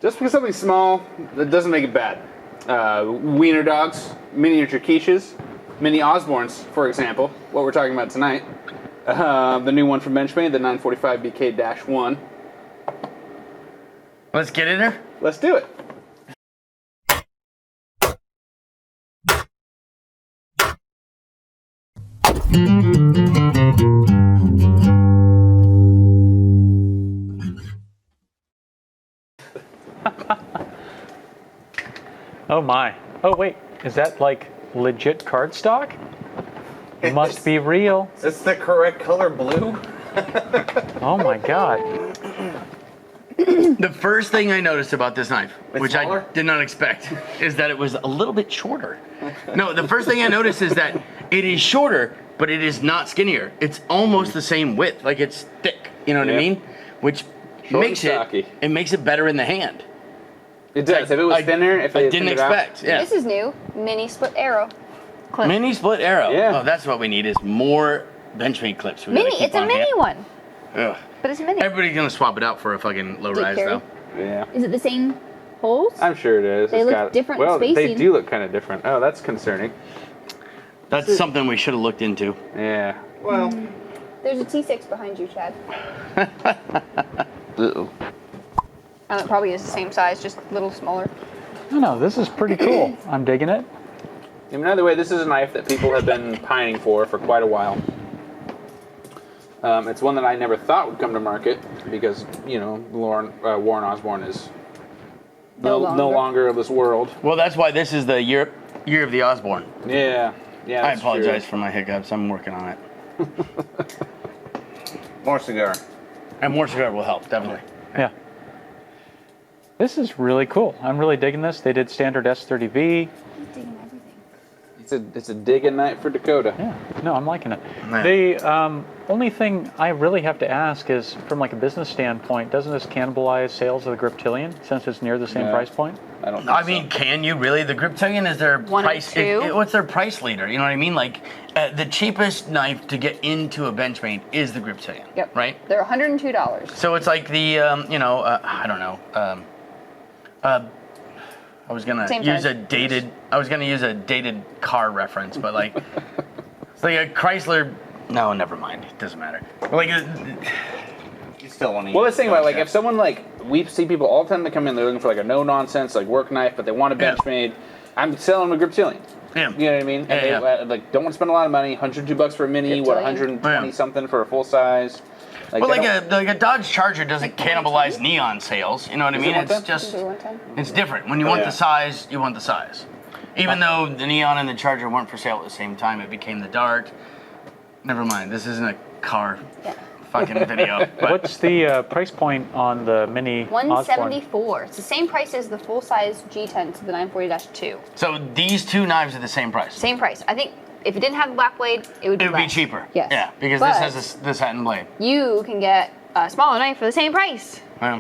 Just because something's small, that doesn't make it bad. Wiener dogs, miniature quiches, mini Osbornes, for example, what we're talking about tonight. The new one from Benchmade, the 945BK-1. Let's get in there. Let's do it. Oh my. Oh wait, is that like legit cardstock? It must be real. It's the correct color blue. Oh my god. The first thing I noticed about this knife, which smaller? I did not expect, is that it was a little bit shorter. No, the first thing I noticed is that it is shorter, but it is not skinnier. It's almost the same width, like it's thick. You know what I mean? Which Short makes and stocky. it makes it better in the hand. It does. If it was thinner, if I didn't expect. Yeah. This is new. Mini split arrow clip. Mini split arrow. Yeah. Oh, that's what we need is more Benchmade clips. We gotta Mini. keep It's a on mini hand. one, Ugh. but it's a mini. Everybody's gonna swap it out for a fucking low Did rise carry? though. Yeah. Is it the same holes? I'm sure it is. They It's look different Well, they spacing. do look kind of different. Oh, that's concerning. That's something we should have looked into. Yeah. Well, There's a T6 behind you, Chad. Uh-oh. It probably is the same size, just a little smaller. I don't know, this is pretty cool. I'm digging it. I mean, either way, this is a knife that people have been pining for quite a while. It's one that I never thought would come to market because, you know, Warren Osborne is no longer of this world. Well, that's why this is the year of the Osborne. Yeah. Yeah. I that's apologize true. for my hiccups. I'm working on it. more cigar. And more cigar will help, definitely. Yeah. This is really cool. I'm really digging this. They did standard S30V. Digging everything. It's a digging night for Dakota. Yeah, no, I'm liking it. Yeah. The only thing I really have to ask is, from like a business standpoint, doesn't this cannibalize sales of the Griptilian since it's near the same No. price point? I don't. Think I mean, can you really? The Griptilian is their One of price. two? What's their price leader? You know what I mean? Like, the cheapest knife to get into a Benchmade is the Griptilian. Yep. Right. They're $102. So it's like the, I don't know. I was gonna Same use price. I was gonna use a dated car reference, but like, it's like a Chrysler. No, never mind. It doesn't matter. Like, You still want to Well, use let's think about it, like Gotcha. if someone we see people all the time that come in, they're looking for like a no nonsense like work knife, but they want a Yeah. Benchmade. I'm selling them a Griptilian. yeah. You know what I mean? And Yeah, they like don't want to spend a lot of money. $102 for a mini. What? Griptilian. 120 Yeah. something for a full size. Well, they like don't- a Dodge Charger doesn't cannibalize neon sales. You know what I Is mean? it It's 110? just, Is it 110? it's different. When you want Yeah. the size, you want the size. Even though the neon and the Charger weren't for sale at the same time, it became the Dart. Never mind. This isn't a car Yeah. fucking video. But What's the price point on the mini Osborne? 174. It's the same price as the full-size G10 to the 940-2. so these two knives are the same price. Same price. I think if it didn't have the black blade, it would be It would be less. cheaper. Yes. Yeah, because But this has the satin blade. you can get a smaller knife for the same price. Yeah.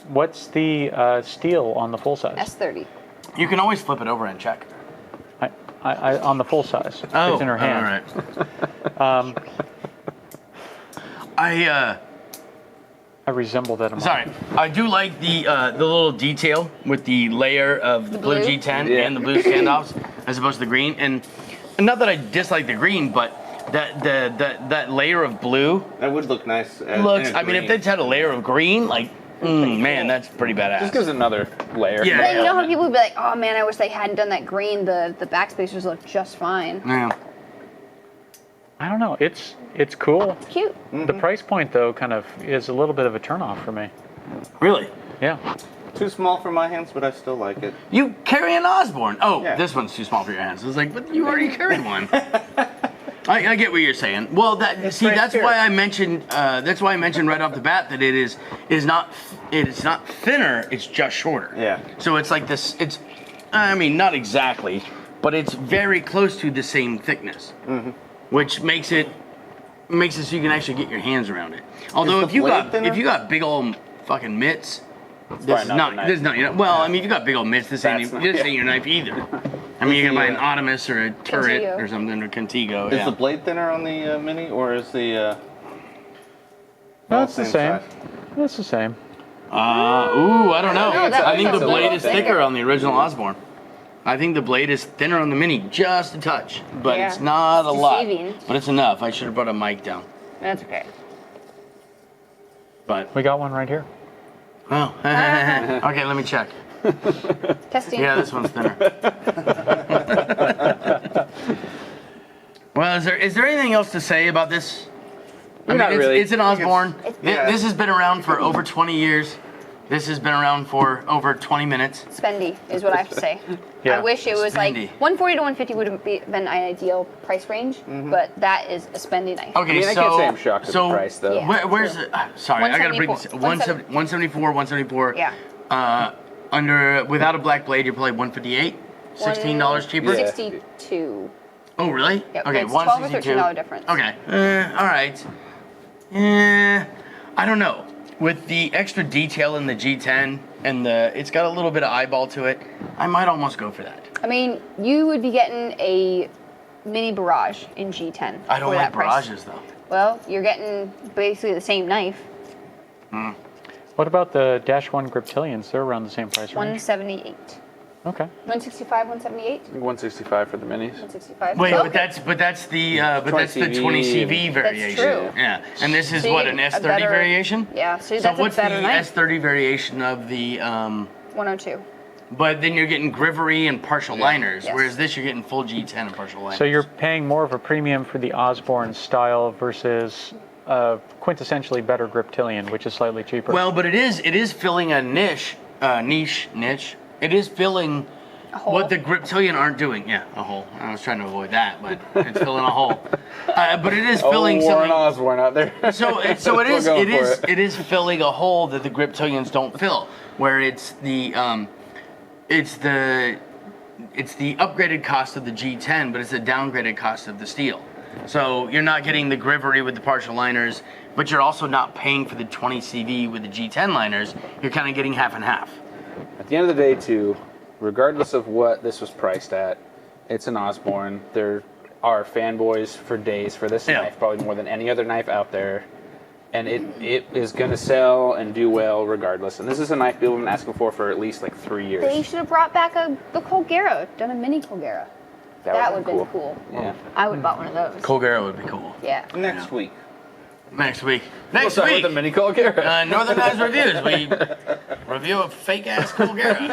What's the steel on the full size? S30. You can always flip it over and check. I on the full size. It's in her hand. all right. I resemble that. In sorry. I do like the little detail with the layer of the blue blue? G10 Yeah. and the blue standoffs as opposed to the green. And not that I dislike the green, but that layer of blue That would look nice. looks. I mean, if they just had a layer of green, like, man, that's pretty badass. just gives another layer. Yeah. But then you know how people would be like, oh man, I wish they hadn't done that green. The backspacers look just fine. Yeah. I don't know. It's cool. It's cute. The price point though kind of is a little bit of a turnoff for me. Really? Yeah. Too small for my hands, but I still like it. You carry an Osborne. Oh, Yeah. this one's too small for your hands. I was like, but you already carried one. I get what you're saying. Well, that's here. why I mentioned. That's why I mentioned right off the bat that it is not thinner. It's just shorter. Yeah. So it's like this. It's, I mean, not exactly, but it's very close to the same thickness, which makes it so you can actually get your hands around it. Although the if you blade got thinner? big old fucking mitts, this probably is not not the knife. this is not your. Well, I mean, if you got big old mitts, this That's ain't not- this yeah. ain't your knife either. I mean, you're gonna buy an the, Optimus or a turret Contigo. or something or Contigo. Is Yeah. the blade thinner on the Mini, or is the? No, it's the same. size? It's the same. I don't know. No, that I think was the a blade little is thicker thicker. on the original Osborne. I think the blade is thinner on the Mini, just a touch, but Yeah. it's not a It's lot. deceiving. But it's enough. I should have brought a mic down. That's okay. But We got one right here. oh, okay. Let me check. Testing. Yeah, this one's thinner. Well, is there anything else to say about this? Not really. It's an Osborne. Yeah. This has been around for over 20 years. This has been around for over 20 minutes. Spendy is what I have to say. Yeah. I wish it was like Spendy. 140 to 150 would have been an ideal price range, but that is a spendy knife. Okay, I mean, I so can't say I'm shocked at the price, though. Yeah. Where's the? Sorry, I gotta bring this. 174. 174. Yeah. Under without a black blade, you're probably 158. $16 cheaper. Yeah. 62. Oh, really? Yep, Okay, it's $12 or 162. $13 difference. Okay. All right. I don't know. With the extra detail in the G10 and it's got a little bit of eyeball to it, I might almost go for that. I mean, you would be getting a mini barrage in G10. I don't for like that price. barrages though. Well, you're getting basically the same knife. What about the Dash 1 Griptilians? They're around the same price range. 178. Okay. 165, 178, 165 for the minis. 165. Wait, Oh, but that's the 20 20 CV. CV variation. true. Yeah, and this is So you what get an a S30 better- variation. Yeah, so So that's a what's the better knife. S30 variation of the? 102. But then you're getting grivery and partial liners, Yes. whereas this you're getting full G10 and partial liners. So you're paying more of a premium for the Osborne style versus quintessentially better Griptilian, which is slightly cheaper. well, but it is filling a niche. It is filling A hole. what the Griptilian aren't doing. Yeah, a hole. I was trying to avoid that, but it's filling a hole. But it is filling Warren something. Osborne out there. So it We're is going it is for it. it is filling a hole that the Griptilians don't fill, where it's the upgraded cost of the G10, but it's the downgraded cost of the steel. So you're not getting the grivery with the partial liners, but you're also not paying for the 20 CV with the G10 liners. You're kind of getting half and half. At the end of the day, too, regardless of what this was priced at, it's an Osborne. There are fanboys for days for this Yeah. knife, probably more than any other knife out there. And it is going to sell and do well regardless. And this is a knife people have been asking for at least like 3 years. They should have brought back the Colgera, done a mini Colgera. That would have been cool. Yeah. I would have bought one of those. Colgera would be cool. Yeah. Next week. Next week. We'll Next start week. with the mini Colgera. Northern Eyes Reviews. We review a fake ass Colgera.